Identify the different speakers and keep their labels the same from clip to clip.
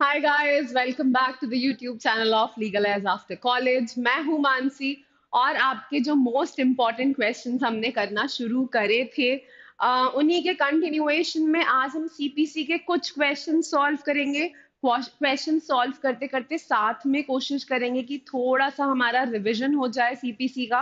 Speaker 1: Hi guys, welcome back to the YouTube channel of legal age after college. मैं हूं मानसी और आपके जो मोस्ट इम्पॉर्टेंट क्वेश्चंस हमने करना शुरू करे थे उन्हीं के कंटिन्यूएशन में आज हम सीपीसी के कुछ क्वेश्चन सॉल्व करेंगे। क्वेश्चन सॉल्व करते करते साथ में कोशिश करेंगे कि थोड़ा सा हमारा रिवीजन हो जाए सीपीसी का।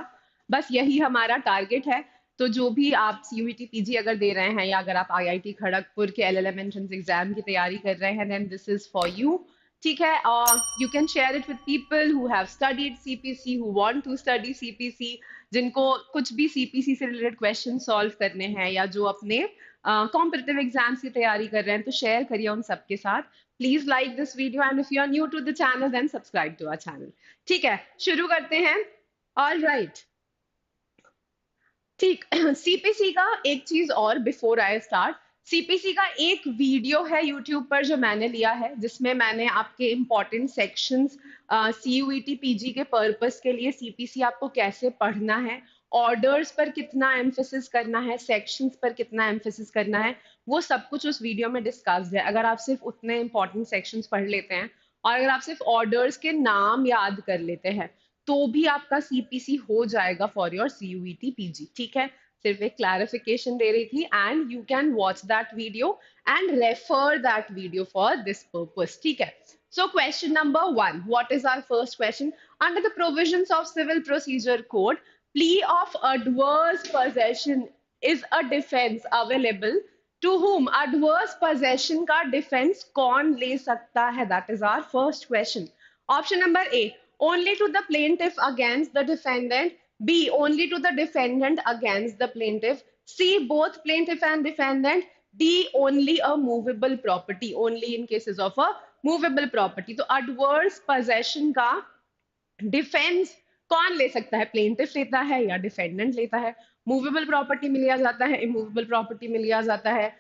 Speaker 1: बस यही हमारा टारगेट है। तो जो भी आप सीयूईटी पीजी अगर दे रहे हैं या अगर आप आईआईटी खड़गपुर के एलएलएम एंट्रेंस एग्जाम की तैयारी कर रहे हैं then this is for you. ठीक है, और you can share it with people who have studied CPC, who want to study CPC, जिनको कुछ भी सीपीसी से रिलेटेड क्वेश्चन सॉल्व करने हैं या जो अपने कॉम्पिटिटिव एग्जाम्स की तैयारी कर रहे हैं, तो शेयर करिए उन सबके साथ। Please like this video and if you are new to the channel then subscribe to our channel. ठीक है, शुरू करते हैं। ऑल राइट, ठीक। सीपीसी का एक चीज और बिफोर आई स्टार्ट, सीपीसी का एक वीडियो है यूट्यूब पर जो मैंने लिया है जिसमें मैंने आपके इंपॉर्टेंट सेक्शंस सीयूईटी पीजी के पर्पस के लिए सीपीसी आपको कैसे पढ़ना है, ऑर्डर्स पर कितना एम्फेसिस करना है, सेक्शंस पर कितना एम्फेसिस करना है, वो सब कुछ उस वीडियो में डिस्कस्ड है। अगर आप सिर्फ उतने इंपॉर्टेंट सेक्शंस पढ़ लेते हैं और अगर आप सिर्फ ऑर्डर्स के नाम याद कर लेते हैं तो भी आपका सीपीसी हो जाएगा फॉर योर सीयूईटी पीजी। ठीक है, सिर्फ एक क्लैरिफिकेशन दे रही थी and you can watch that video and refer that video for this purpose. ठीक है, so question number 1, what is our first question? Under the provisions of civil procedure code, plea of adverse possession is a defense available to whom? adverse possession का defense कौन ले सकता है? That is our first question. Option number A, only to the plaintiff against the defendant. B, only to the defendant against the plaintiff. C, both plaintiff and defendant. D, only a movable property, only in cases of a movable property. तो adverse possession का defence कौन ले सकता है? Plaintiff लेता है या defendant लेता है? मूवेबल प्रॉपर्टी में लिया जाता है, इमूवेबल प्रॉपर्टी में लिया जाता है,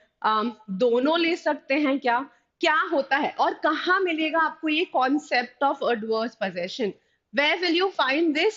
Speaker 1: दोनों ले सकते हैं क्या? क्या होता है और कहाँ मिलेगा आपको ये concept of adverse possession? Where will you find this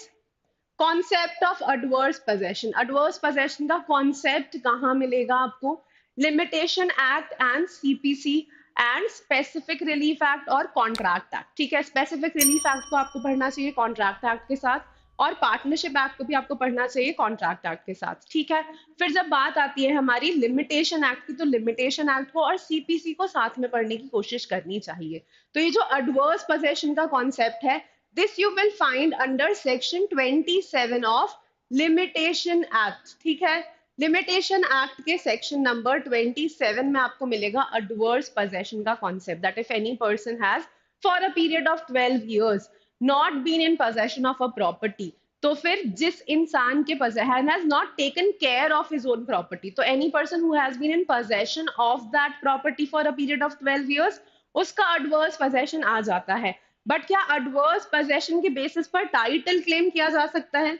Speaker 1: concept of adverse possession? Adverse possession का कॉन्सेप्ट कहाँ मिलेगा आपको? Limitation act and CPC and specific relief act और कॉन्ट्रैक्ट एक्ट। ठीक है, स्पेसिफिक रिलीफ एक्ट को आपको पढ़ना चाहिए कॉन्ट्रैक्ट एक्ट के साथ और पार्टनरशिप एक्ट को भी आपको पढ़ना चाहिए कॉन्ट्रैक्ट एक्ट के साथ। ठीक है, फिर जब बात आती है हमारी लिमिटेशन एक्ट की तो लिमिटेशन एक्ट को और सीपीसी को साथ में पढ़ने की कोशिश करनी चाहिए। तो ये जो एडवर्स पोजेशन का कॉन्सेप्ट है this you will find under section 27 of limitation act। ठीक है, लिमिटेशन एक्ट के सेक्शन नंबर 27 में आपको मिलेगा एडवर्स पोजेशन का concept, that if any person has for a period of 12 years not been in possession of a property, तो फिर जिस इंसान के possession has not taken care of his own property, तो any person who has been in possession of that property for a period of 12 years उसका adverse possession आ जाता है। बट क्या एडवर्स पोजेशन के बेसिस पर टाइटल क्लेम किया जा सकता है?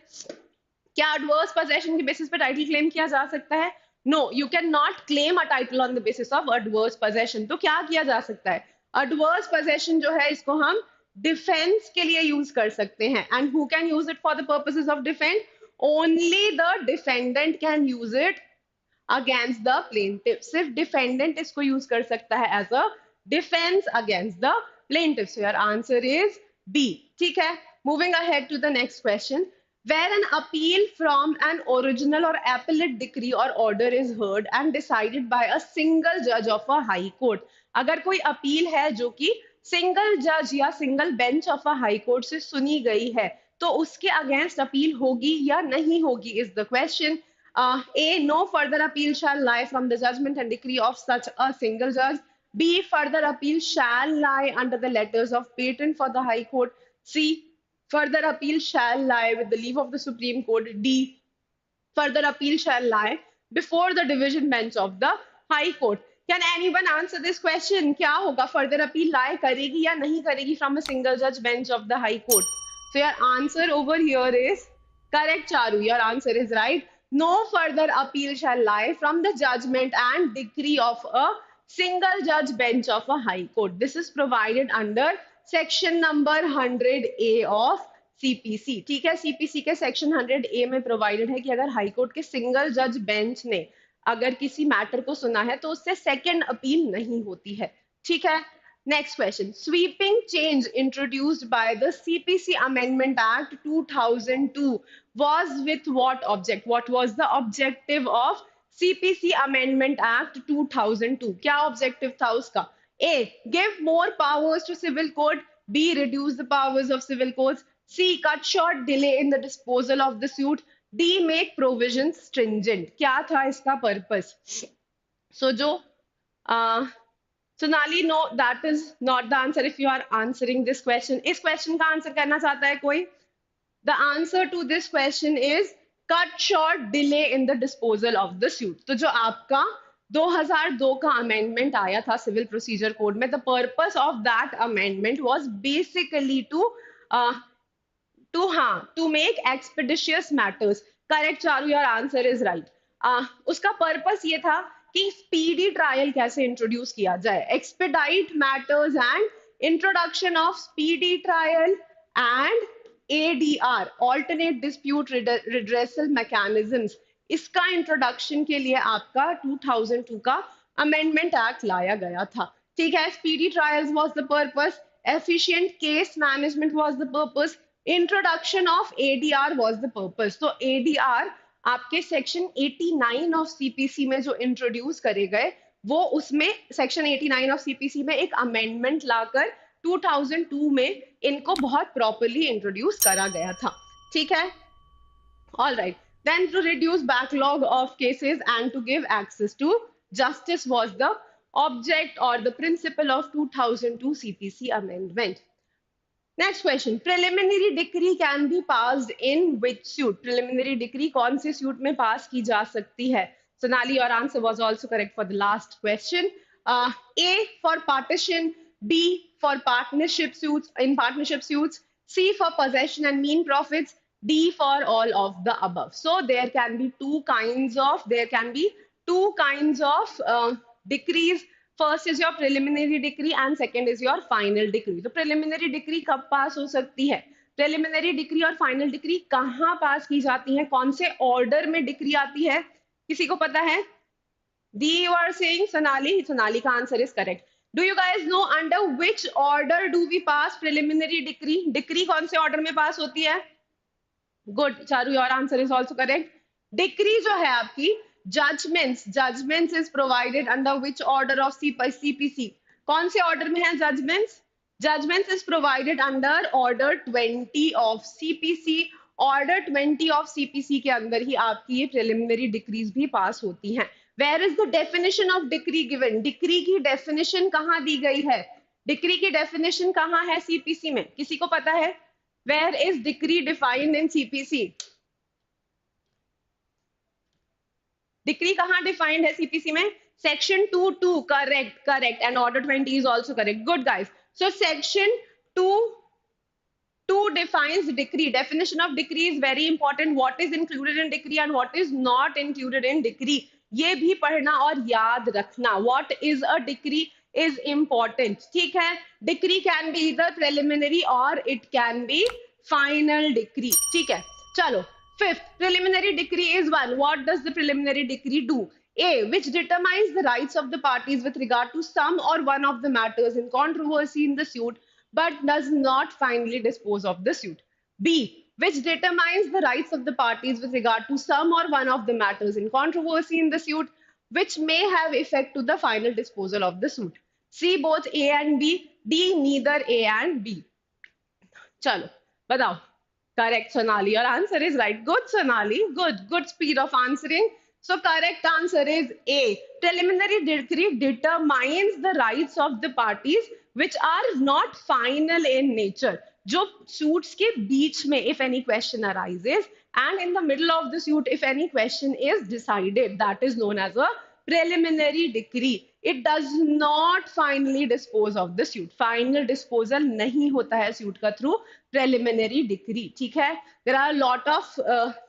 Speaker 1: क्या एडवर्स पोजेशन के बेसिस पर टाइटल क्लेम किया जा सकता है? No, you can not claim a title on the basis of adverse possession. तो क्या किया जा सकता है? एडवर्स पोजेशन जो है इसको हम डिफेंस के लिए यूज कर सकते हैं and who can use it for the purposes of defence? Only the defendant can use it against the plaintiff. सिर्फ डिफेंडेंट इसको यूज कर सकता है as a defence against the plaintiff. So your answer is B. ठीक है, moving ahead to the next question. Where an appeal from an original or appellate decree or order is heard and decided by a single judge of a high court. अगर कोई appeal है जो कि single जज या single bench of a high court से सुनी गई है तो उसके अगेंस्ट अपील होगी या नहीं होगी is the question. A, no further appeal shall lie from the judgment and decree of such a single judge. B, further appeal shall lie under the letters of patent for the High Court. C, further appeal shall lie with the leave of the Supreme Court. D, further appeal shall lie before the division bench of the High Court. Can anyone answer this question? क्या होगा? further appeal lie करेगी या नहीं करेगी from a single judge bench of the High Court? So your answer over here is correct, Charu. Your answer is right. No further appeal shall lie from the judgment and decree of a single judge bench of a high court. This is provided under section number 100A of CPC. ठीक है, CPC के section 100A में provided है कि अगर high court के single जज bench ने अगर किसी मैटर को सुना है तो उससे सेकंड अपील नहीं होती है। ठीक है, next question, sweeping change introduced by the CPC amendment act 2002 was with what object? What was the objective of CPC Amendment Act 2002? क्या objective था उसका? A. Give more powers to civil code. B. Reduce the powers of civil codes. C. Cut short delay in the disposal of the suit. D. Make provisions stringent. क्या था इसका purpose? So जो Sonali, no, that is not the answer if you are answering this question. इस question का answer करना चाहता है कोई? The answer to this question is cut short delay in the disposal of the suit. तो जो आपका 2002 का amendment आया था civil procedure code में, the purpose of that amendment was basically to make expeditious matters. Correct, Charu, your answer is right. उसका purpose ये था कि स्पीडी ट्रायल कैसे इंट्रोड्यूस किया जाए, expedite matters and introduction of speedy trial and ADR, alternate dispute redressal mechanisms, इसका introduction के लिए आपका 2002 का अमेंडमेंट एक्ट लाया गया था. ठीक है, speedy trials was the purpose, efficient case management was the purpose, introduction of ADR was the purpose. तो एडीआर आपके सेक्शन 89 ऑफ सीपीसी में जो इंट्रोड्यूस करे गए, वो उसमें सेक्शन 89 ऑफ सीपीसी में एक अमेंडमेंट लाकर 2002 में इनको बहुत प्रॉपर्ली इंट्रोड्यूस करा गया था. ठीक है, all right. Then to reduce backlog of cases and to give access to justice was the object और the principle of 2002 CPC amendment. Next question, preliminary decree can be passed in which suit? Preliminary decree कौन से suit में pass की जा सकती है? Sonali, your answer was also correct for the last question. A for partition, B for partnership suits, in partnership suits, C for possession and mean profits, D for all of the above. So there can be two kinds of decrees. First is your preliminary decree and second is your final decree. तो preliminary decree कब पास हो सकती है? Preliminary decree और final decree कहाँ पास की जाती है? कौन से order में decree आती है? किसी को पता है? D you are saying Sonali. Sonali का answer is correct. Do you guys know under which order do we pass preliminary decree? Decree कौन से order में पास होती है? Good. Charu, your answer is also correct. Decree जो है आपकी judgments is provided under which order of CPC? कौन से order में है judgments is provided under order 20 of CPC. order 20 of CPC के अंदर ही आपकी ये preliminary decrees भी पास होती हैं. Where is the definition of decree given? decree की definition कहाँ दी गई है? decree की definition कहाँ है CPC में? किसी को पता है? Where is decree defined in CPC? Decree कहाँ डिफाइंड है सीपीसी में? Section 2(2), correct and order 20 is also correct. Good guys. So section 2 defines decree. Definition of decree is very important. What is included in decree and what is not included in decree, ये भी पढ़ना और याद रखना. What is a decree is important. ठीक है, decree can be either preliminary or it can be final decree. ठीक है, चलो. Fifth, preliminary decree is one. What does the preliminary decree do? A, which determines the rights of the parties with regard to some or one of the matters in controversy in the suit, but does not finally dispose of the suit. B, which determines the rights of the parties with regard to some or one of the matters in controversy in the suit, which may have effect to the final disposal of the suit. C, both A and B. D, neither A and B. चलो बताओ. Correct, Sonali. Your answer is right. Good, Sonali. Good speed of answering. So correct answer is A. Preliminary decree determines the rights of the parties which are not final in nature. जो suits के बीच में if any question arises and in the middle of the suit if any question is decided, that is known as a preliminary decree. It does not finally dispose of the suit. Final disposal नहीं होता है suit का through preliminary decree. ठीक है, there are a lot of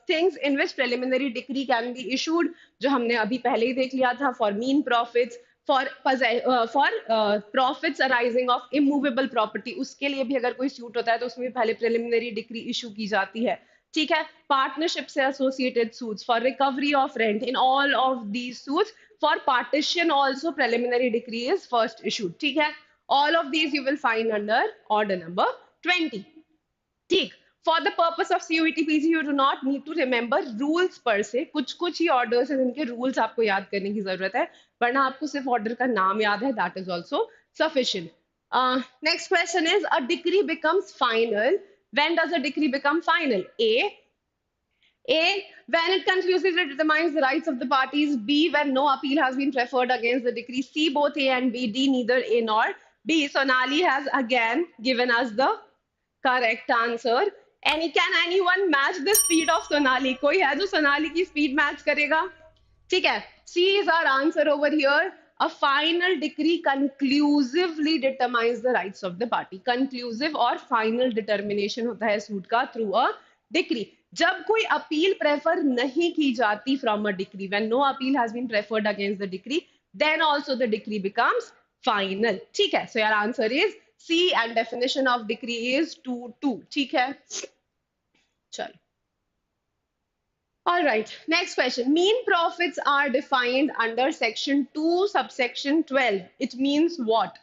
Speaker 1: things in which preliminary decree can be issued, जो हमने अभी पहले ही देख लिया था. For mean profits, for profits arising of immovable property, उसके लिए भी अगर कोई suit होता है तो उसमें पहले preliminary decree issue की जाती है. ठीक है, पार्टनरशिप से associated suits, for recovery of rent, in all of these suits, for partition also preliminary decree is first issued. ठीक है, All of these you will find under order number 20. ठीक. For the purpose of CUET PG, you do not need to remember rules per se. कुछ ही orders हैं जिनके rules आपको याद करने की जरूरत है, वरना आपको सिर्फ order का नाम याद है, that is also sufficient. Next question is, a decree becomes final. When does a decree become final? A, when it conclusively determines the rights of the parties. B, when no appeal has been preferred against the decree. C, both A and B. D, neither A nor B. Sonali has again given us the correct answer. Can anyone match the speed of Sonali? कोई है जो सोनाली की speed match करेगा? ठीक है. C is our answer over here. A final decree conclusively determines the rights of the party. Conclusive और final determination होता है सूट का through a decree. जब कोई अपील प्रेफर नहीं की जाती from a decree, when no appeal has been preferred against the decree, then also the decree becomes final. ठीक है. So your answer is C, and definition of decree is 2-2. ठीक है. चलो. All right. Next question. Mean profits are defined under section 2, subsection 12. It means what?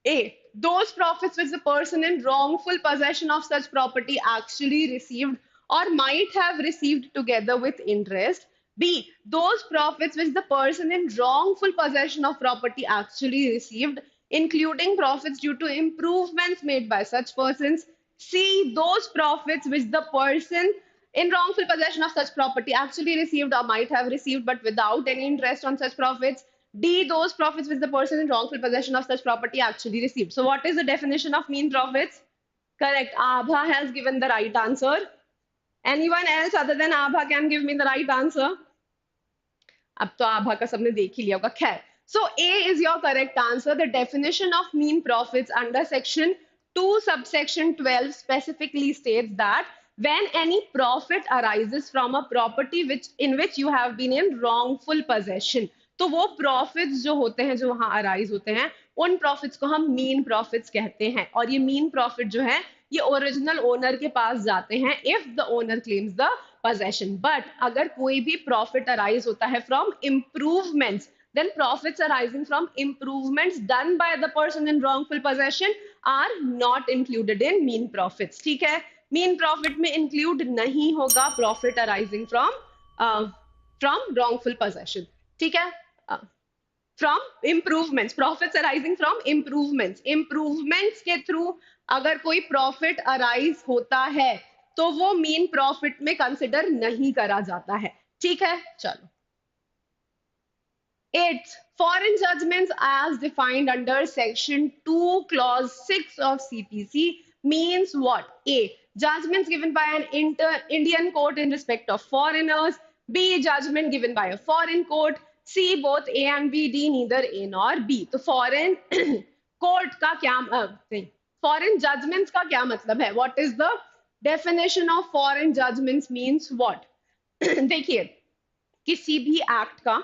Speaker 1: A, those profits which the person in wrongful possession of such property actually received or might have received together with interest. B, those profits which the person in wrongful possession of property actually received, including profits due to improvements made by such persons. C, those profits which the person in wrongful possession of such property actually received or might have received but without any interest on such profits. D, those profits which the person in wrongful possession of such property actually received. So what is the definition of mean profits? Correct. Abha has given the right answer. Anyone else other than Abha can give me the right answer? अब तो आभा का सबने देख ही लिया होगा. खैर. So A is your correct answer. The definition of mean profits under section 2 subsection 12 specifically states that when any profit arises from a property in which you have been in wrongful possession, तो वो profits जो होते हैं, जो वहां arise होते हैं, उन profits को हम mean profits कहते हैं. और ये mean profit जो है, ये original owner के पास जाते हैं if the owner claims the possession. But अगर कोई भी profit arise होता है from improvements, then profits arising from improvements done by the person in wrongful possession are not included in mean profits. ठीक है. Mean profit में include नहीं होगा profit arising from wrongful possession. ठीक है. From improvements, profits arising from improvements. Improvements के through अगर कोई profit arise होता है तो वो mean profit में consider नहीं करा जाता है. ठीक है. चलो. 8. Foreign judgments as defined under section 2 clause 6 of CPC means what? A, judgments given by an Indian court in respect of foreigners. B, judgment given by a foreign court. C, both A and B. D, neither A nor B. तो foreign court का क्या नहीं, foreign judgments का क्या मतलब है? What is the definition of foreign judgments means what? देखिए, किसी भी act का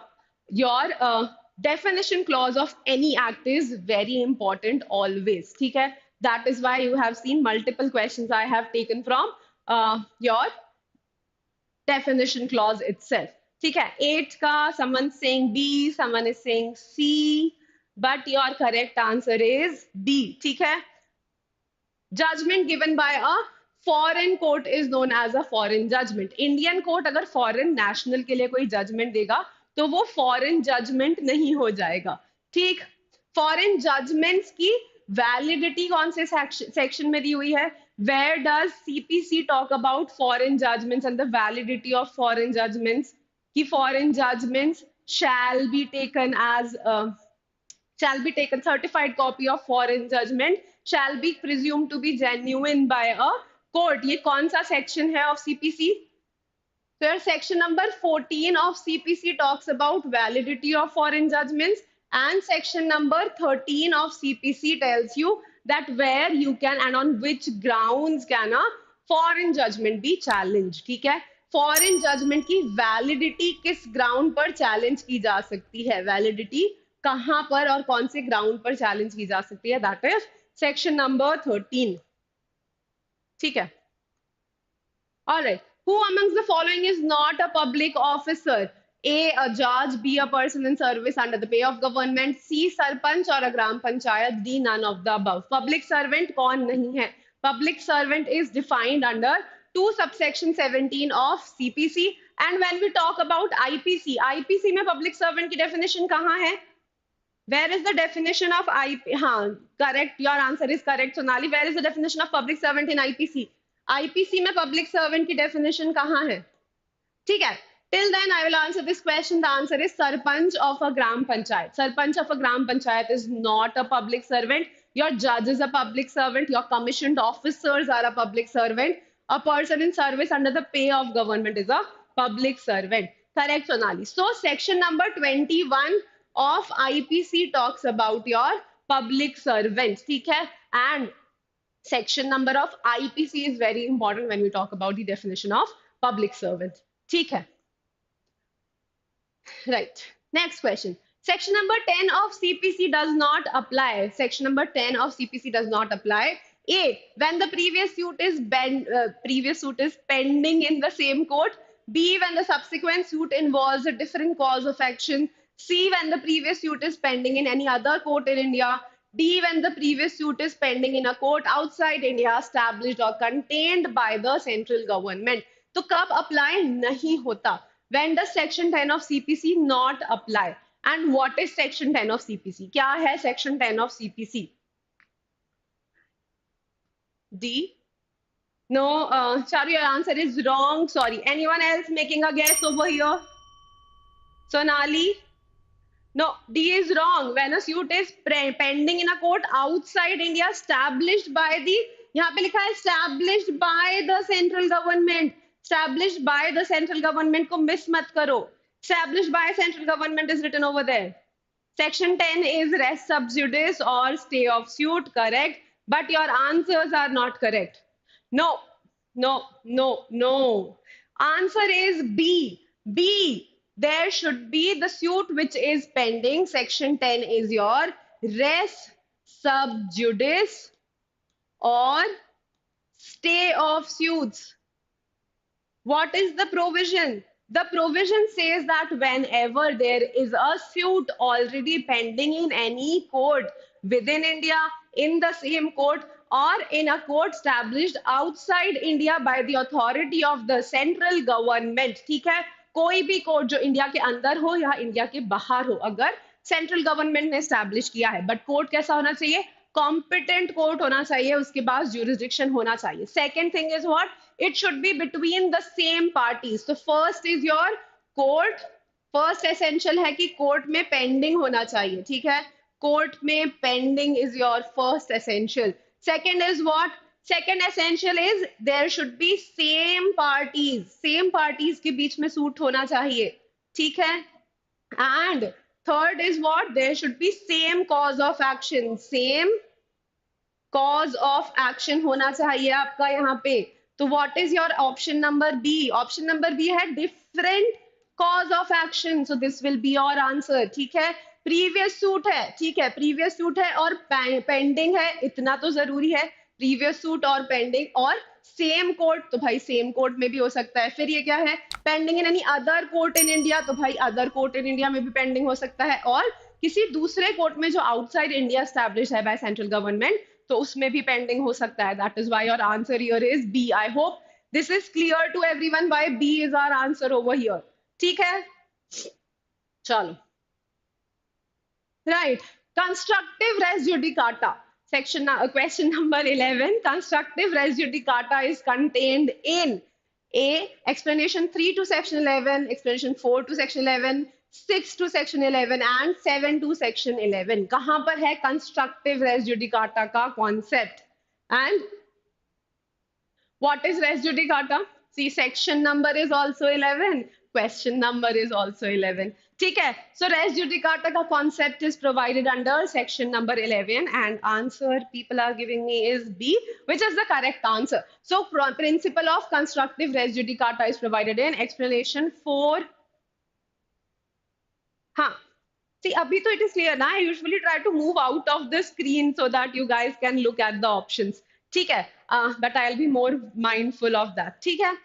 Speaker 1: your definition clause of any act is very important always. ठीक है? That is why you have seen multiple questions I have taken from your definition clause itself. ठीक है. 8 का someone saying B, someone is saying C, but your correct answer is B. ठीक है. Judgment given by a foreign court is known as a foreign judgment. Indian court अगर foreign national के लिए कोई judgment देगा तो वो foreign judgment नहीं हो जाएगा. ठीक. Foreign judgments की validity कौन से section में दी हुई है? Where does CPC talk about foreign judgments and the validity of foreign judgments? कि foreign judgments shall be taken certified copy of foreign judgment shall be presumed to be genuine by a court. ये कौन सा section है of CPC? So section number 14 of CPC talks about validity of foreign judgments, and section number 13 of CPC tells you that where you can and on which grounds can a foreign judgment be challenged. ठीक है. Foreign judgment की validity किस ground पर challenge की जा सकती है? Validity कहाँ पर और कौन से ground पर challenge की जा सकती है? That is section number 13. ठीक है. All right. Who amongst the following is not a public officer? A, a judge, B, a person in service under the pay of government, C, sarpanch और a gram panchayat, D, none of the above. Public servant कौन नहीं है? Public servant is defined under 2 subsection 17 of CPC. And when we talk about IPC, IPC में public servant की definition कहाँ है? Where is the definition of IP? हाँ, correct. Your answer is correct, Sonali. Where is the definition of public servant in IPC? IPC में public servant की definition कहाँ है? ठीक है. Till then, I will answer this question. The answer is Sarpanch of a Gram Panchayat. Sarpanch of a Gram Panchayat is not a public servant. Your judge is a public servant. Your commissioned officers are a public servant. A person in service under the pay of government is a public servant. Correct, Sonali. So, section number 21 of IPC talks about your public servants. ठीक है? And section number of IPC is very important when we talk about the definition of public servant. ठीक है? Right. Next question. Section number 10 of CPC does not apply. Section number 10 of CPC does not apply. A, when the previous suit is pending in the same court. B, when the subsequent suit involves a different cause of action. C, when the previous suit is pending in any other court in India. D, when the previous suit is pending in a court outside India established or contained by the central government. तो कब apply नहीं होता? When does section 10 of CPC not apply? And what is section 10 of CPC? क्या है section 10 of CPC? D? No, Charu, your answer is wrong. Sorry. Anyone else making a guess over here? Sonali? No, D is wrong. When a suit is pending in a court outside India established by the, यहाँ पे लिखा है established by the central government. Established by the central government को miss मत करो. Established by central government is written over there. Section 10 is res sub judice or stay of suit, correct? But your answers are not correct. No, no, no, no. Answer is B. B. There should be the suit which is pending. Section 10 is your res sub judice or stay of suits. What is the provision? The provision says that whenever there is a suit already pending in any court within India, in the same court, or in a court established outside India by the authority of the central government, ठीक है? कोई भी court जो India के अंदर हो या India के बाहर हो, अगर सेंट्रल गवर्नमेंट ने एस्टैब्लिश किया है, बट कोर्ट कैसा होना चाहिए? कॉम्पिटेंट कोर्ट होना चाहिए, उसके पास ज्यूरिसडिक्शन होना चाहिए. Second thing is what? It should be between the same parties. So first is your court. First essential है कि court में pending होना चाहिए, ठीक है? Court में pending is your first essential. Second is what? Second essential is there should be same parties. Same parties के बीच में suit होना चाहिए, ठीक है? And third is what? There should be same cause of action. Same cause of action होना चाहिए आपका यहाँ पे. तो what is your option number B? Option number B है different cause of action. So this will be your answer. ठीक है? Previous suit है, ठीक है? Previous suit है और pending है, इतना तो जरूरी है. Previous suit और pending और same court, तो भाई same court में भी हो सकता है. फिर ये क्या है? Pending in any other court in India, तो भाई other court in India में भी pending हो सकता है. और किसी दूसरे कोर्ट में जो outside India established है by central government, तो उसमें भी पेंडिंग हो सकता है. That is why your answer here is B. I hope this is clear to everyone why B is our answer over here. ठीक है? चलो. Right. Constructive res judicata. Question number 11. Constructive res judicata is contained in A. Explanation 3 to section 11, explanation 4 to section 11, 6 to section 11 and 7 to section 11. कहाँ पर है constructive res judicata का concept? And what is res judicata? See, section number is also 11, question number is also 11. ठीक है? So res judicata का concept is provided under section number 11 and answer people are giving me is B, which is the correct answer. So principle of constructive res judicata is provided in explanation 4. हाँ, see, अभी तो it is clear ना. I usually try to move out of the screen so that you guys can look at the options. ठीक है? But I'll be more mindful of that. ठीक है?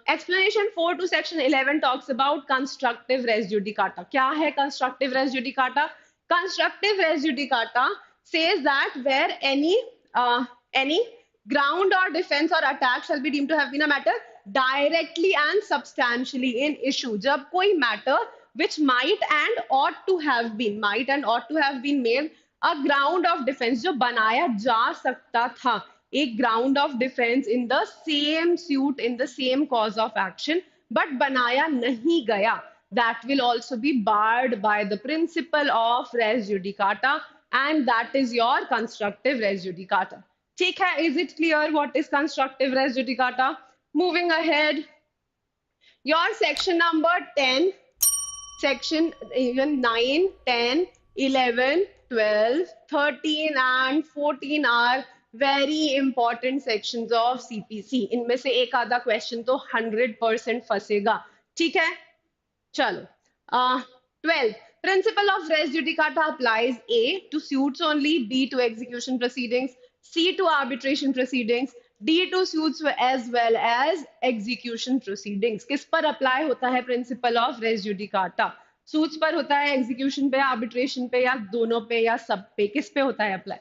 Speaker 1: Explanation 4 to section 11 talks about constructive res judicata. क्या है constructive res judicata? Constructive res judicata says that where any ground or defense or attack shall be deemed to have been a matter directly and substantially in issue. जब कोई matter which might and ought to have been made a ground of defense, जो बनाया जा सकता था एक ground of defense in the same suit in the same cause of action, but बनाया नहीं गया, that will also be barred by the principle of res judicata, and that is your constructive res judicata. ठीक है, is it clear what is constructive res judicata? Moving ahead, your section number 10, section even 9, 10, 11, 12, 13 and 14 are very important sections of CPC. इनमें से एक आधा question तो 100% फंसेगा. ठीक है, चलो. 12, principle of res judicata applies: A to suits only, B to execution proceedings, C to arbitration proceedings, D to suits as well as execution proceedings. किस पर अप्लाई होता है principle of res judicata? Suits पर होता है, execution पे, arbitration पे, या दोनों पे, या सब पे? किस पे होता है apply?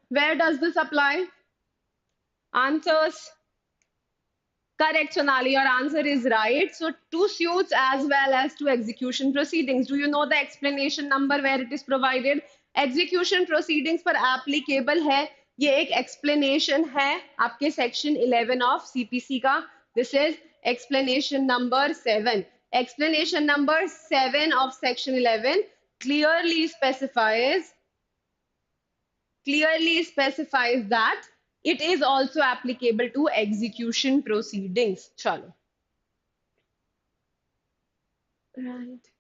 Speaker 1: Where does this apply? Answers? Correct, Sonali, your answer is right. So to suits as well as to execution proceedings. Do you know the explanation number where it is provided? Execution proceedings पर applicable है, ये एक explanation है आपके section 11 of CPC का. This is explanation number 7. Explanation number 7 of section 11 clearly specifies that it is also applicable to execution proceedings. Chalo. Right.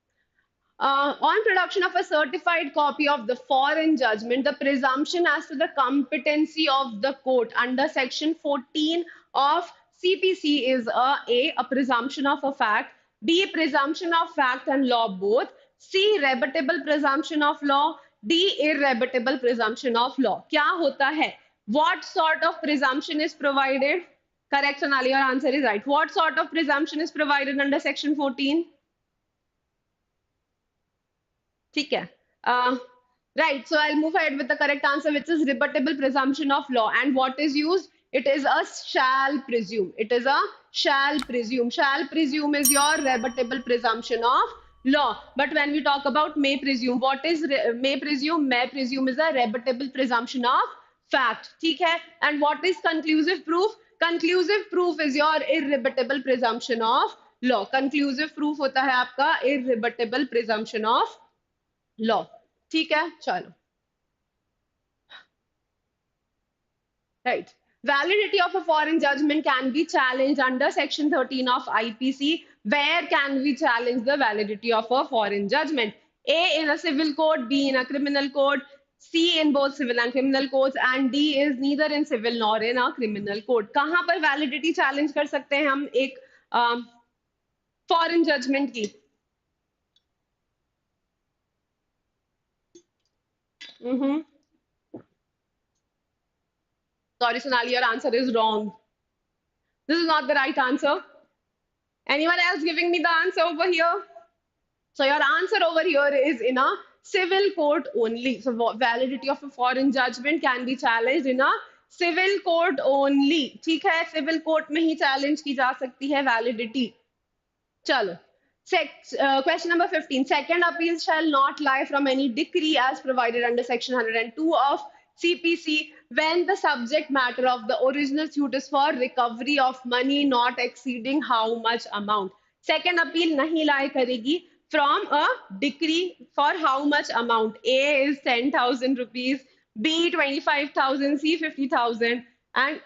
Speaker 1: On production of a certified copy of the foreign judgment, the presumption as to the competency of the court under section 14 of CPC is a presumption of a fact, B, presumption of fact and law both, C, rebuttable presumption of law, D, irrebuttable presumption of law. क्या होता है? What sort of presumption is provided? Correct, Sonali, your answer is right. What sort of presumption is provided under section 14? ठीक है. Right, so I'll move ahead with the correct answer, which is rebuttable presumption of law. And what is used? It is a shall presume. It is a shall presume. Shall presume is your rebuttable presumption of law. But when we talk about may presume, what is may presume? May presume is a rebuttable presumption of fact. ठीक है. And what is conclusive proof? Conclusive proof is your irrebuttable presumption of law. Conclusive proof होता है आपका irrebuttable presumption of law. ठीक है, चलो. Right. Validity of a foreign judgment can be challenged under section 13 of IPC. Where can we challenge the validity of a foreign judgment? A, in a civil code, B, in a criminal code, C, in both civil and criminal codes, and D is neither in civil nor in a criminal code. कहाँ पर validity challenge कर सकते हैं हम एक foreign judgment की? Sorry, Sonali, your answer is wrong. This is not the right answer. Anyone else giving me the answer over here? So your answer over here is in a civil court only. So validity of a foreign judgment can be challenged in a civil court only. ठीक है, civil court में ही challenge की जा सकती है validity. चलो. Question number 15. Second appeal shall not lie from any decree as provided under section 102 of CPC when the subject matter of the original suit is for recovery of money not exceeding how much amount. Second appeal nahi lie karegi from a decree for how much amount. A is 10,000 rupees, B 25,000, C 50,000, and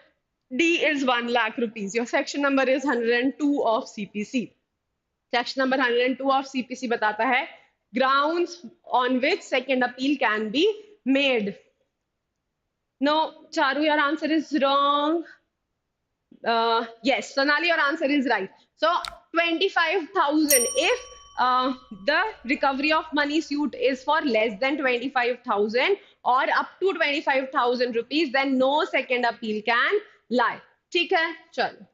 Speaker 1: D is 1 lakh rupees. Your section number is 102 of CPC. Section number 102 of CPC बताता है grounds on which second appeal can be made. No, Charu, your answer is wrong. Yes, Sonali, your answer is right. So 25,000. If the recovery of money suit is for less than 25,000 or up to 25,000 rupees, then no second appeal can lie. ठीक है, चलो.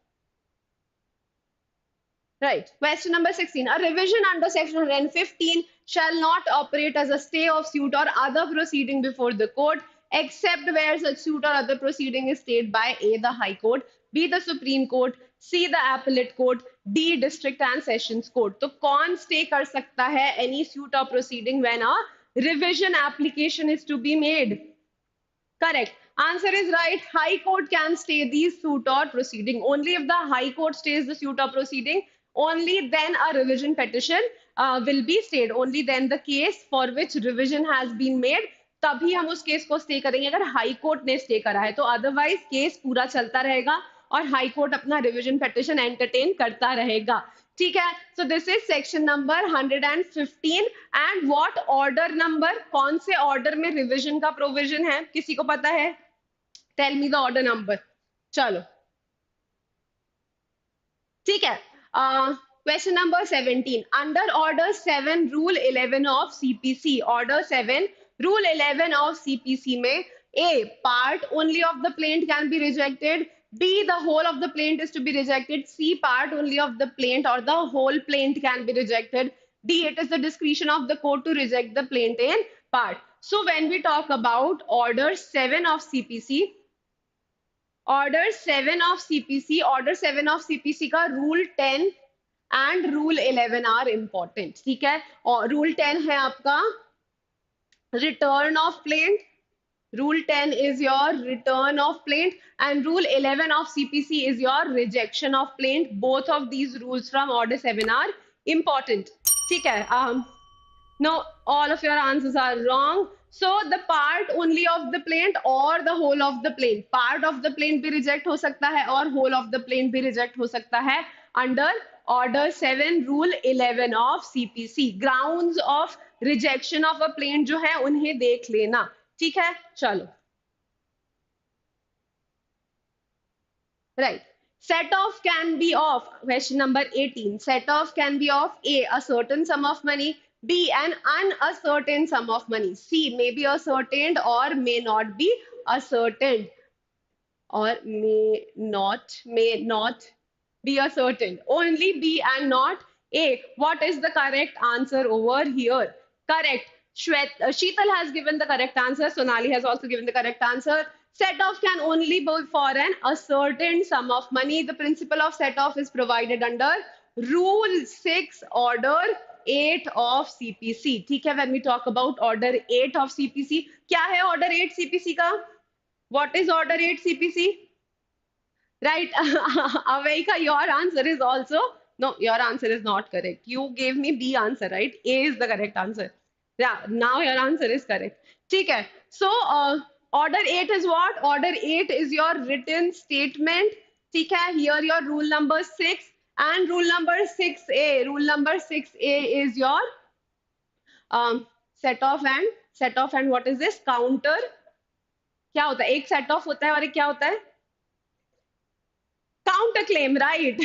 Speaker 1: Right. Question number 16. A revision under section 115 shall not operate as a stay of suit or other proceeding before the court, except where such suit or other proceeding is stayed by A, the High Court, B, the Supreme Court, C, the Appellate Court, D, District and Sessions Court. तो कौन stay कर सकता है any suit or proceeding when a revision application is to be made? Correct. Answer is right. High Court can stay the suit or proceeding. Only if the High Court stays the suit or proceeding, only then a revision petition will be stayed. Only then the case for which revision has been made, तभी हम उस case को stay करेंगे अगर high court ने stay करा है. तो अदरवाइज केस पूरा चलता रहेगा और हाई कोर्ट अपना रिविजन पिटिशन एंटरटेन करता रहेगा. ठीक है. So this is section number 115 and what order number, कौन से ऑर्डर में रिविजन का प्रोविजन है, किसी को पता है? Tell me the order number. चलो ठीक है. Question number 17. Under Order 7, Rule 11 of CPC. Order 7, Rule 11 of CPC में A. Part only of the plaint can be rejected. B. The whole of the plaint is to be rejected. C. Part only of the plaint or the whole plaint can be rejected. D. It is the discretion of the court to reject the plaint in part. So when we talk about Order 7 of CPC, Order 7 of CPC, Order 7 of CPC का Rule 10 and rule 11 are important. ठीक है. और rule 10 है आपका return of plaint. Rule 10 is your return of plaint and rule 11 of CPC is your rejection of plaint. Both of these rules from order 7 are important. ठीक है. No, all of your answers are wrong. So the part only of the plaint or the whole of the plaint. Part of the plaint भी reject हो सकता है और whole of the plaint भी reject हो सकता है under Order 7, Rule 11 of CPC. Grounds of rejection of a plaint जो है उन्हें देख लेना. ठीक है. चलो. Right. Set off can be of, question number 18. Set off can be of A, a certain sum of money, B, an uncertain sum of money, C, may be ascertained or may not be ascertained, or may not be ascertained. Only B and not A. What is the correct answer over here? Correct. Sheetal has given the correct answer. Sonali has also given the correct answer. Set off can only be for an ascertained sum of money. The principle of set off is provided under Rule 6, Order 8 of CPC. ठीक है. When we talk about Order 8 of CPC, क्या है Order 8 CPC का? What is Order 8 CPC? Right. Avaika, your answer is also, no, your answer is not correct. You gave me B answer, right? A is the correct answer. Yeah, now your answer is correct. ठीक है. So, Order 8 is what? Order 8 is your written statement. ठीक है. Here your rule number 6 and rule number 6A. Rule number 6A is your set off and what is this? Counter. क्या होता है? एक set off होता है और एक क्या होता है? Counterclaim, right?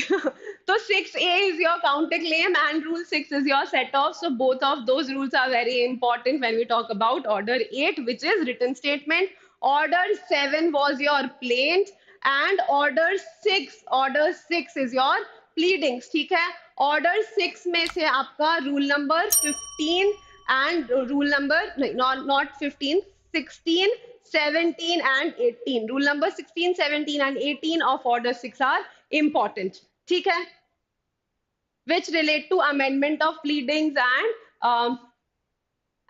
Speaker 1: So 6A is your counterclaim and rule 6 is your set off. So both of those rules are very important when we talk about Order 8, which is written statement. Order 7 was your plaint and Order 6 is your pleadings. ठीक है. Order 6 में से आपका rule number 15 and rule number, not 15, 16, 17 and 18. Rule number 16, 17 and 18 of Order 6 are important. ठीक है. Which relate to amendment of pleadings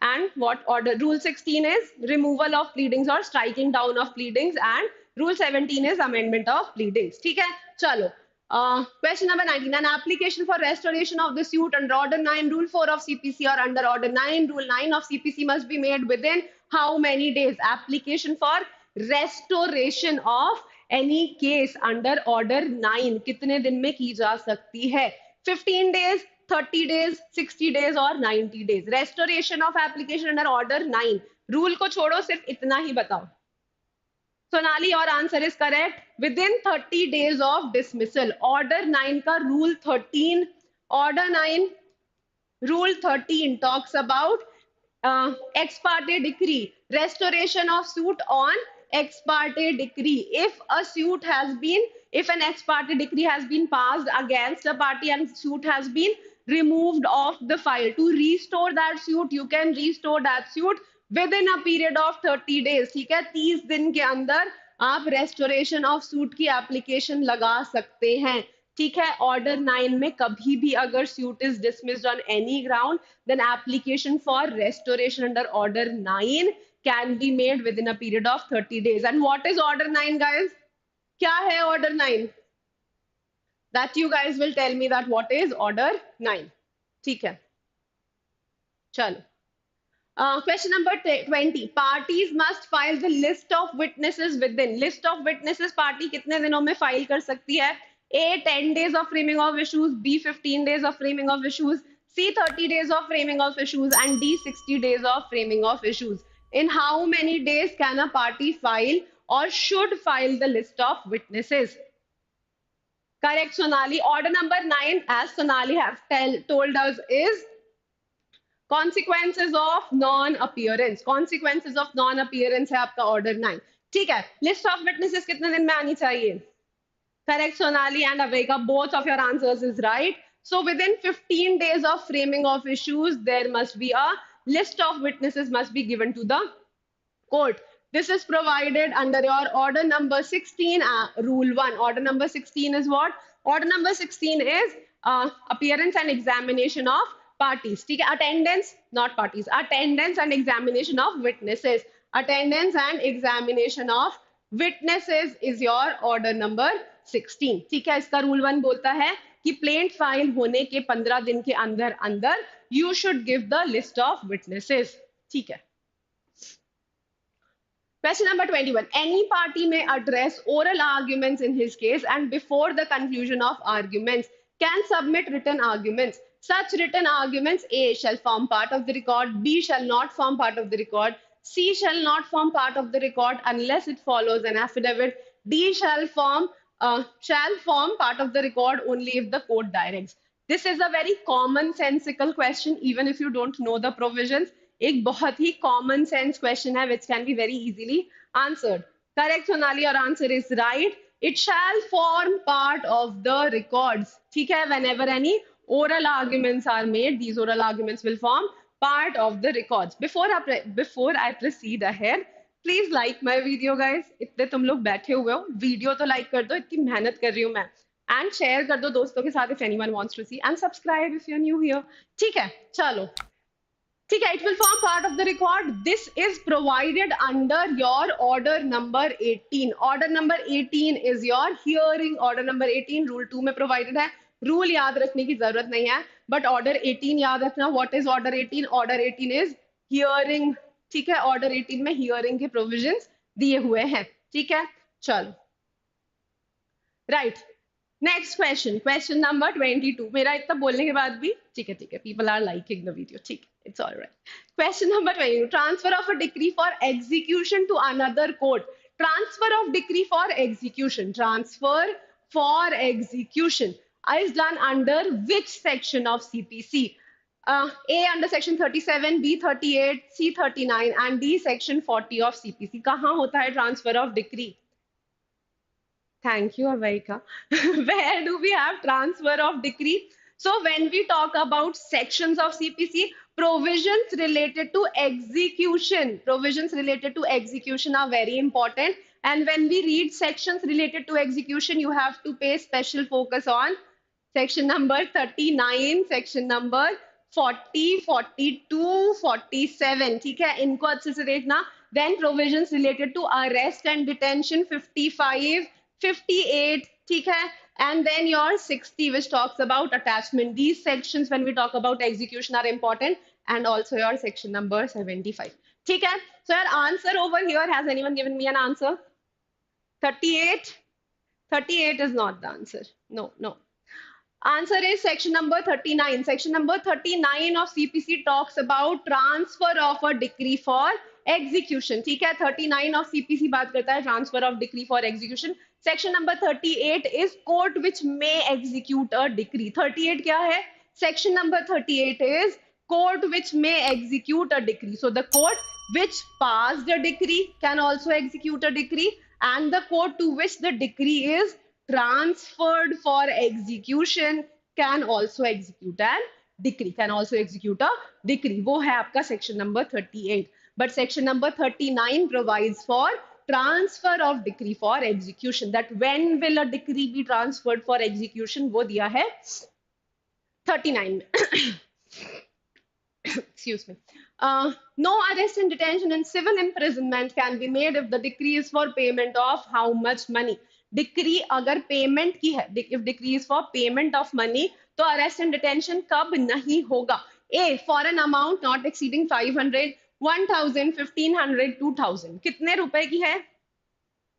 Speaker 1: and what order? Rule 16 is removal of pleadings or striking down of pleadings and Rule 17 is amendment of pleadings. ठीक है. चलो. Question number 19. An application for restoration of the suit under Order 9, Rule 4 of CPC or under Order 9, Rule 9 of CPC must be made within how many days? Application for restoration of any case under Order 9 कितने दिन में की जा सकती है? 15 days, 30 days, 60 days और 90 days. Restoration of application under Order 9. Rule को छोड़ो, सिर्फ इतना ही बताओ. Sonali, your answer is correct. Within 30 days of dismissal. Order 9 का Rule 13. Order 9, Rule 13 talks about ex parte decree, restoration of suit on ex parte decree. If an ex parte decree has been passed against a party and suit has been removed off the file, to restore that suit, you can restore that suit within a period of 30 days. ठीक है, 30 दिन के अंदर आप restoration of suit की application लगा सकते हैं. ठीक है, ऑर्डर 9 में कभी भी अगर suit is dismissed on any ground, then application for restoration under order 9 can be made within a period of 30 days. And what is order 9, guys? क्या है order 9? That you guys will tell me that what is order 9. ठीक है, चलो. Question number 20. Parties must file the list of witnesses within. List of witnesses party कितने दिनों में file कर सकती है? A, 10 days of framing of issues, B, 15 days of framing of issues, C, 30 days of framing of issues, and D, 60 days of framing of issues. In how many days can a party file or should file the list of witnesses? Correct, Sonali. Order number 9, as Sonali has told us, is consequences of non-appearance. Consequences of non-appearance है आपका order 9. ठीक है, list of witnesses कितने दिन में आनी चाहिए? Correct, Sonali and Aveka, both of your answers is right. So within 15 days of framing of issues, there must be a list of witnesses must be given to the court. This is provided under your order number 16, rule 1. Order number 16 is what? Order number 16 is appearance and examination of parties. ठीक है, attendance, not parties. Attendance and examination of witnesses. Attendance and examination of witnesses is your order number 16. ठीक है, इसका rule 1 बोलता है कि plaint file होने के 15 दिन के अंदर अंदर you should give the list of witnesses. ठीक है. Question number 21. Any party may address oral arguments in his case and before the conclusion of arguments can submit written arguments. Such written arguments, A, shall form part of the record, B, shall not form part of the record, C, shall not form part of the record unless it follows an affidavit, D, shall form part of the record only if the court directs. This is a very commonsensical question, even if you don't know the provisions. एक बहुत ही common sense question है which can be very easily answered. Correct, Sonali, your answer is right. It shall form part of the records. ठीक है, whenever any oral arguments are made, these oral arguments will form part of the records. Before I proceed ahead, please like my video, guys. इतने तुम लोग बैठे हुए हो, video तो like कर दो, इतनी मेहनत कर रही हूँ मैं. And share कर दो दोस्तों के साथ if anyone wants to see, and subscribe if you're new here. ठीक है, चलो. ठीक है, it will form part of the record. This is provided under your order number 18. Order number 18 is your hearing. Order number 18 rule 2 में provided है. Rule याद रखने की जरूरत नहीं है, but order 18 याद रखना. What is order 18? Order 18 is hearing. ठीक है, order 18 में hearing के provisions दिए हुए हैं. ठीक है, चलो. Right. Next question. Question number 22. मेरा इतना बोलने के बाद भी ठीक है. People are liking the video. ठीक है. It's all right. Question number 22. Transfer of a decree for execution to another court. Transfer of decree for execution. Transfer for execution is done under which section of CPC? A under section 37, B 38, C 39 and D section 40 of CPC. कहाँ होता है transfer of decree? Thank you, Avaika. Where do we have transfer of decree? So when we talk about sections of CPC, provisions related to execution are very important. And when we read sections related to execution, you have to pay special focus on section number 39, section number 40, 42, 47. ठीक है, इनको अच्छे से देखना. Then provisions related to arrest and detention 55, 58. ठीक है, and then your 60 which talks about attachment. These sections when we talk about execution are important, and also your section number 75. ठीक है, so your answer over here, has anyone given me an answer? 38? 38 is not the answer. No. Answer is section number 39. Section number 39 of CPC talks about transfer of a decree for execution. ठीक है, 39 of CPC बात करता है transfer of decree for execution. Section number 38 is court which may execute a decree. 38 क्या है? Section number 38 is court which may execute a decree. So the court which passed a decree can also execute a decree, and the court to which the decree is transferred for execution can also execute an decree, can also execute a decree. वो है आपका section number 38. But section number 39 provides for transfer of decree for execution. That when will a decree be transferred for execution, वो दिया है 39 में. Excuse me. No arrest and detention and civil imprisonment can be made if the decree is for payment of how much money. Decree अगर payment की है, if decree is for payment of money, तो arrest and detention कब नहीं होगा? A, for an amount not exceeding 500, 1000, 1500, 2000. कितने रुपए की है?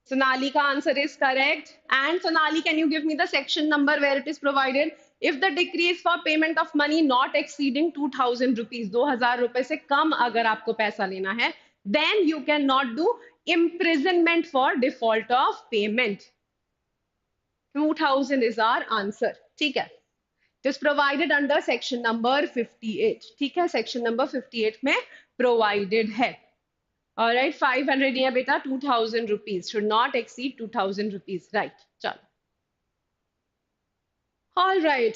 Speaker 1: Sonali ka answer is correct. And Sonali, can you give me the section number where it is provided? If the decree is for payment of money not exceeding 2000 rupees, 2000 रुपए से कम अगर आपको पैसा लेना है, then you cannot do imprisonment for default of payment. 2000 is our answer. ठीक है. It is provided under section number 58. ठीक है, section number 58 में provided है. All right, 500 दिया बेटा, 2000 rupees should not exceed 2000 rupees. Right, चलो. All right.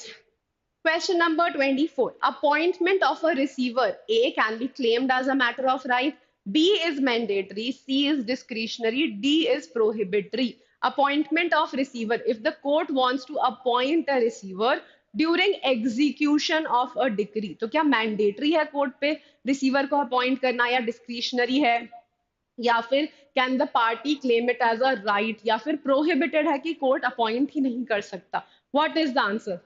Speaker 1: Question number 24. Appointment of a receiver. A can be claimed as a matter of right. B is mandatory. C is discretionary. D is prohibitory. Appointment of receiver. If the court wants to appoint a receiver during execution of a decree, तो क्या mandatory है court पे receiver को appoint करना, या discretionary है, या फिर can the party claim it as a right, या फिर prohibited है कि court appoint ही नहीं कर सकता? What is the answer?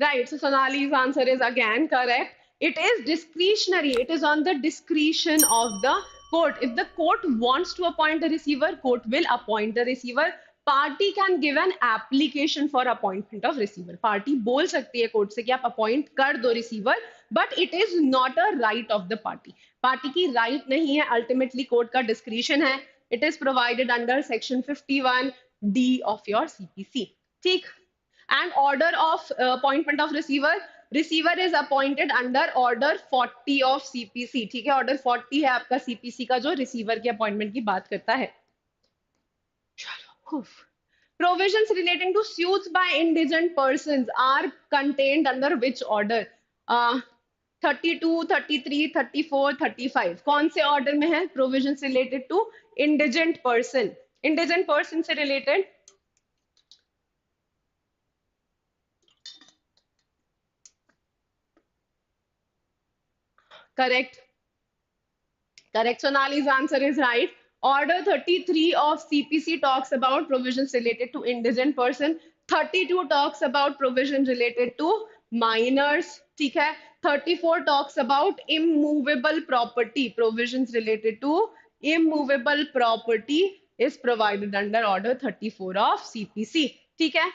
Speaker 1: Right, so Sonali's answer is again correct. It is discretionary. It is on the discretion of the court. If the court wants to appoint a receiver, court will appoint the receiver. Party can give an application for appointment of receiver. Party बोल सकती है court से कि आप appoint कर दो receiver, but it is not a right of the party. Party की right नहीं है, ultimately court का discretion है. It is provided under section 51D of your CPC. ठीक. And order of appointment of receiver. Receiver is appointed under order 40 of CPC. ठीक है, order 40 है आपका CPC का जो receiver की appointment की बात करता है. Provisions relating to suits by indigent persons are contained under which order? 32, 33, 34, 35. कौन से order में है? Provisions related to indigent person. Indigent person से related correct. Correct. Sonali's answer is right. Order 33 of CPC talks about provisions related to indigent person. 32 talks about provisions related to minors. ठीक है. 34 talks about immovable property. Provisions related to immovable property is provided under order 34 of CPC. ठीक है.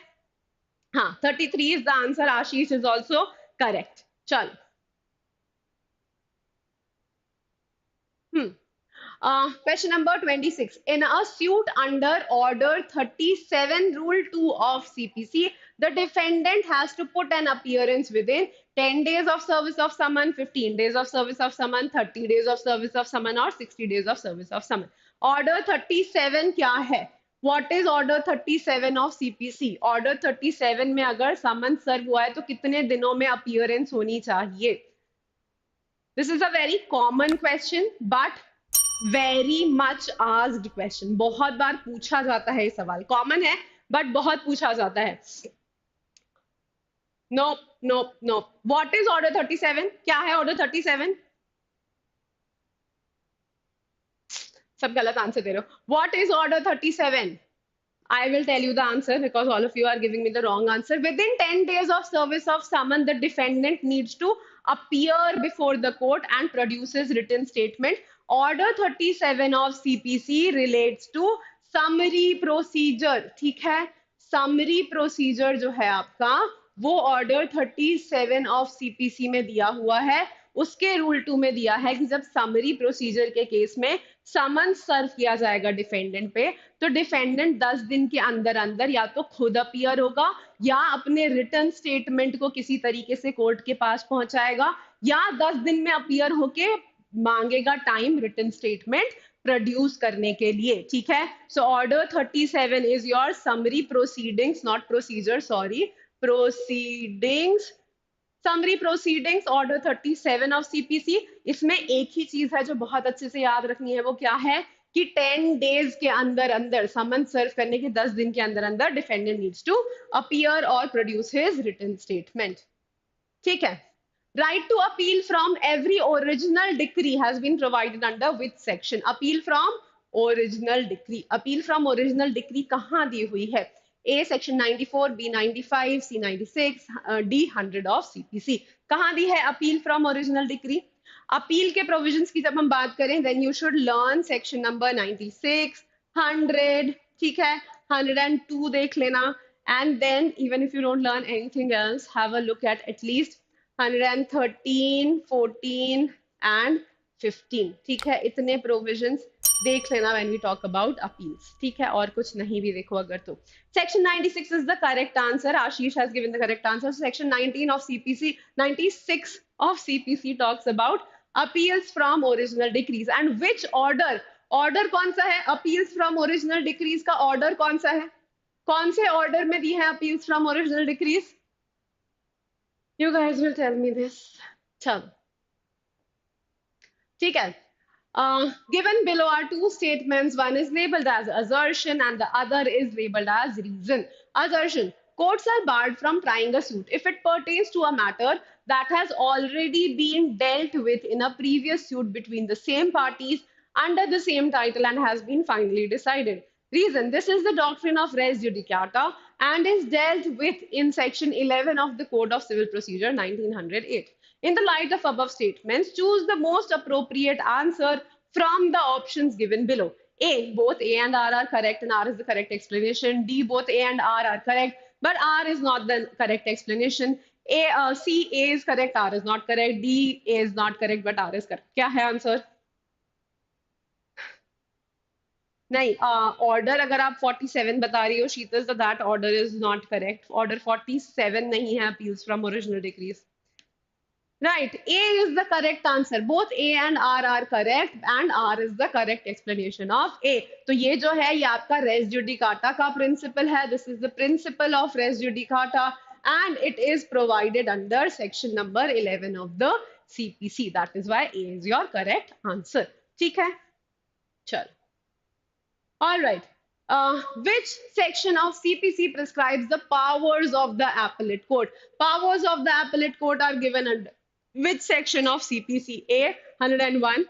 Speaker 1: हाँ, 33 is the answer. Ashish is also correct. चलो. Question number 26. In a suit under order 37 rule 2 of CPC, the defendant has to put an appearance within 10 days of service of summon, 15 days of service of summon, 30 days of service of summon, or 60 days of service of summon. Order 37 क्या है? What is order 37 of CPC? Order 37 में अगर summon serve हुआ है तो कितने दिनों में appearance होनी चाहिए? This is a very common question, but very much asked question. बहुत बार पूछा जाता है ये सवाल. Common है, but बहुत पूछा जाता है. Nope, nope, nope. What is order 37? क्या है order 37? सब गलत आंसर दे रहे हो. What is order 37? I will tell you the answer because all of you are giving me the wrong answer. Within 10 days of service of summon, the defendant needs to appear before the court and produces written statement. Order 37 of CPC relates to summary procedure. ठीक है, summary procedure जो है आपका वो order 37 of CPC में दिया हुआ है. उसके रूल 2 में दिया है कि जब समरी प्रोसीजर के केस में समन सर्व किया जाएगा डिफेंडेंट पे, तो डिफेंडेंट 10 दिन के अंदर अंदर या तो खुद अपीयर होगा या अपने रिटर्न स्टेटमेंट को किसी तरीके से कोर्ट के पास पहुंचाएगा, या 10 दिन में अपीयर होके मांगेगा टाइम रिटर्न स्टेटमेंट प्रोड्यूस करने के लिए। ठीक है, so order 37 is your summary proceedings, not procedure, sorry, proceedings, summary proceedings order 37 of CPC. इसमें एक ही चीज है जो बहुत अच्छे से याद रखनी है, वो क्या है कि 10 डेज के अंदर अंदर, समन सर्व करने के 10 दिन के अंदर अंदर डिफेंडेंट नीड्स टू अपीयर और प्रोड्यूस हिज रिटन स्टेटमेंट। ठीक है, right to appeal from every original decree has been provided under which section? appeal from original decree, appeal from original decree कहाँ दी हुई है? A section 94, B 95, C 96, D 100 of CPC। कहाँ दी है appeal from original decree? Appeal के provisions की जब हम बात करें, then you should learn section number 96, 100, ठीक है, 102 देख लेना, and then even if you don't learn anything else, have a look at least 113, 14 and 15। ठीक है, इतने प्रोविजंस देख लेना when we talk about appeals। ठीक है, और कुछ नहीं भी देखो अगर तो। Section 96 is the correct answer. Ashish has given the correct answer. So section 19 of CPC, 96 of CPC talks about appeals from original decrees। and which order, order कौन सा है appeals from original decrees का? order कौन सा है? कौन से order में दी है appeals from original decrees? You guys will tell me this. चलो, ठीक है, given below are two statements, one is labeled as assertion and the other is labeled as reason। assertion, courts are barred from trying a suit if it pertains to a matter that has already been dealt with in a previous suit between the same parties under the same title and has been finally decided। reason, this is the doctrine of res judicata and is dealt with in section 11 of the Code of Civil Procedure 1908। in the light of above statements, choose the most appropriate answer from the options given below। A, both A and R are correct and R is the correct explanation। D, both A and R are correct but R is not the correct explanation। C, A is correct, R is not correct। D, A is not correct but R is correct। क्या है answer? नहीं, order अगर आप 47 बता रही हो शीतल, तो that order is not correct. Order 47 नहीं है appeals from original decrease. Right, A is the correct answer. Both A and R are correct and R is the correct explanation of A। तो ये जो है ये आपका res judicata का principle है। This is the principle of res judicata and it is provided under section number 11 of the CPC। That is why A is your correct answer। ठीक है, चलो। All right. Which section of CPC prescribes the powers of the appellate court? Powers of the appellate court are given under which section of CPC? A 101,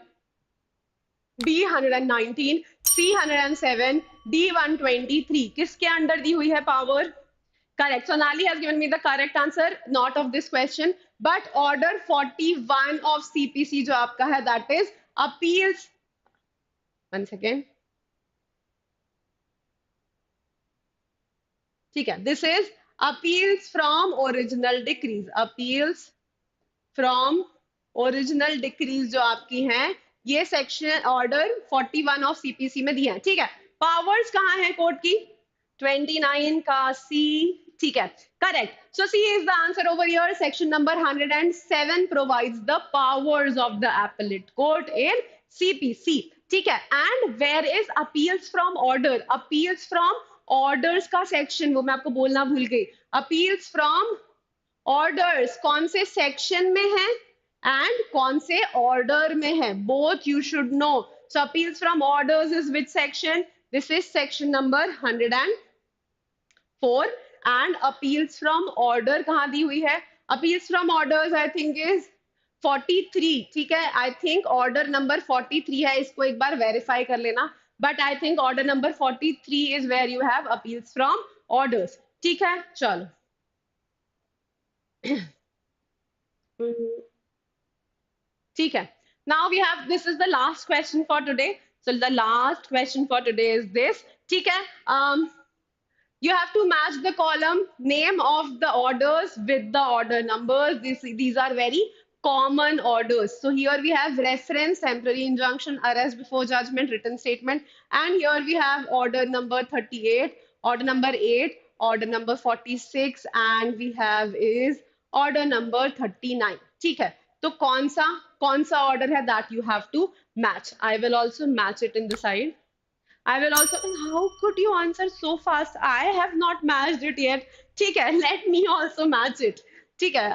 Speaker 1: B 119, C 107, D 123। किसके under the हुई है power? Correct. So Nali has given me the correct answer, not of this question, but order 41 of CPC जो आपका है, that is appeals. One second. ठीक है, this is appeals from original decrees। appeals from original decrease जो आपकी हैं, ये section order 41 of CPC में दिया है। ठीक है, पावर्स कहाँ है कोर्ट की? 29 का सी। ठीक है, correct. So C is the answer over here. Section number 107 provides the powers of the appellate court in CPC. ठीक है, and where is appeals from order? Appeals from orders का section, वो मैं आपको बोलना भूल गई। अपील्स फ्रॉम ऑर्डर्स कौन से सेक्शन में है एंड कौन से ऑर्डर में है? Both you should know. So appeals from orders is which section? This is section number 104 and appeals from order कहाँ दी हुई है? Appeals from orders I think is 43। ठीक है, आई थिंक ऑर्डर नंबर 43 है, इसको एक बार वेरीफाई कर लेना, but I think order number 43 is where you have appeals from orders. ठीक है, चलो। ठीक है, now we have, this is the last question for today। so the last question for today is this। ठीक है, you have to match the column name of the orders with the order numbers। These are very common orders. So here we have reference, temporary injunction, arrest before judgment, written statement, and here we have order number 38, order number 8, order number 46, and we have is order number 39. ठीक है, तो कौन सा order है that you have to match. I will also match it in the side. I will also. How could you answer so fast? I have not matched it yet. ठीक है, let me also match it. ठीक है.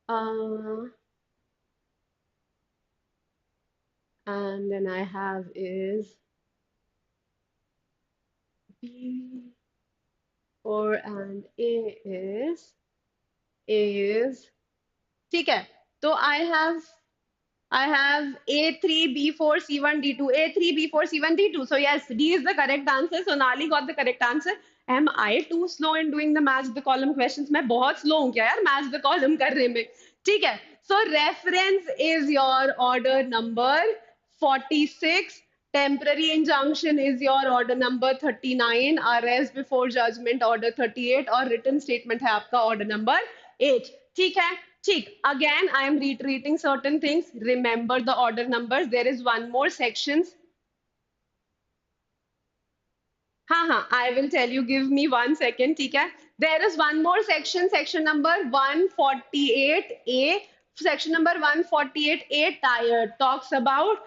Speaker 1: Uh, and then I have is B, 4 and A is ठीक है. तो I have A3, B4, C1, D2. A3, B4, C1, D2. So yes, D is the correct answer. Sonali got the correct answer. Am I too slow in doing the match the column questions? मैं बहुत slow हूँ क्या यार match the column करने में? ठीक है. So reference is your order number 46. Temporary injunction is your order number 39. Arrest before judgment order 38 और written statement है आपका order number 8. ठीक है. ठीक. Again, I am reiterating certain things. Remember the order numbers. There is one more section. हाँ, I will tell you. Give me 1 second. ठीक है. There is one more section. Section number 148A. Section number 148A talks about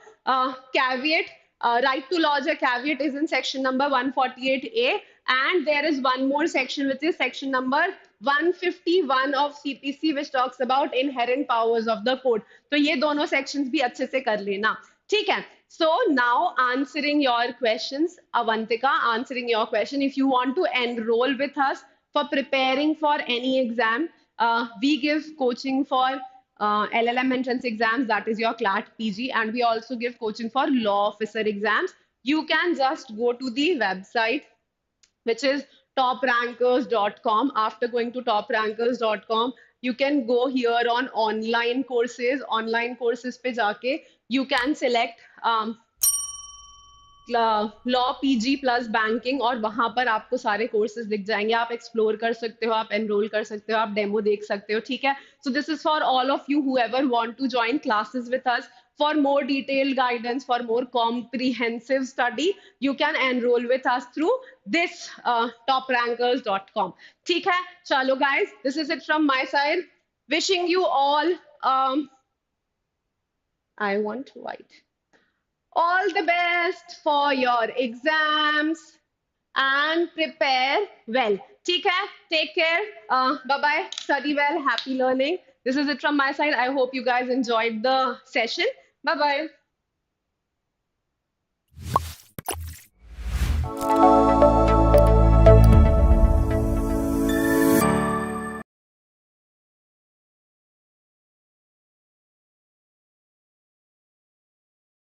Speaker 1: caveat. Right to lodge a caveat is in section number 148A. And there is one more section, which is section number 151 of CPC, which talks about inherent powers of the court. तो ये दोनों sections भी अच्छे से कर लेना. ठीक है. So now answering your questions, Avantika, answering your question. If you want to enroll with us for preparing for any exam, we give coaching for LLM entrance exams, that is your CLAT PG, and we also give coaching for law officer exams. You can just go to the website, which is toprankers.com. After going to toprankers.com, you can go here on online courses. Online courses पे जाके you can select law PG plus banking और वहां पर आपको सारे courses दिख जाएंगे. आप एक्सप्लोर कर सकते हो, आप एनरोल कर सकते हो, आप डेमो देख सकते हो. ठीक है. So this is for all of you whoever want to join classes with us. For more detailed guidance, for more comprehensive study, you can enroll with us through this toprankers.com. ठीक है. चलो guys, this is it from my side. Wishing you all I want white. All the best for your exams and prepare well. ठीक है. Take care. Bye-bye. Study well. Happy learning. This is it from my side. I hope you guys enjoyed the session. Bye-bye.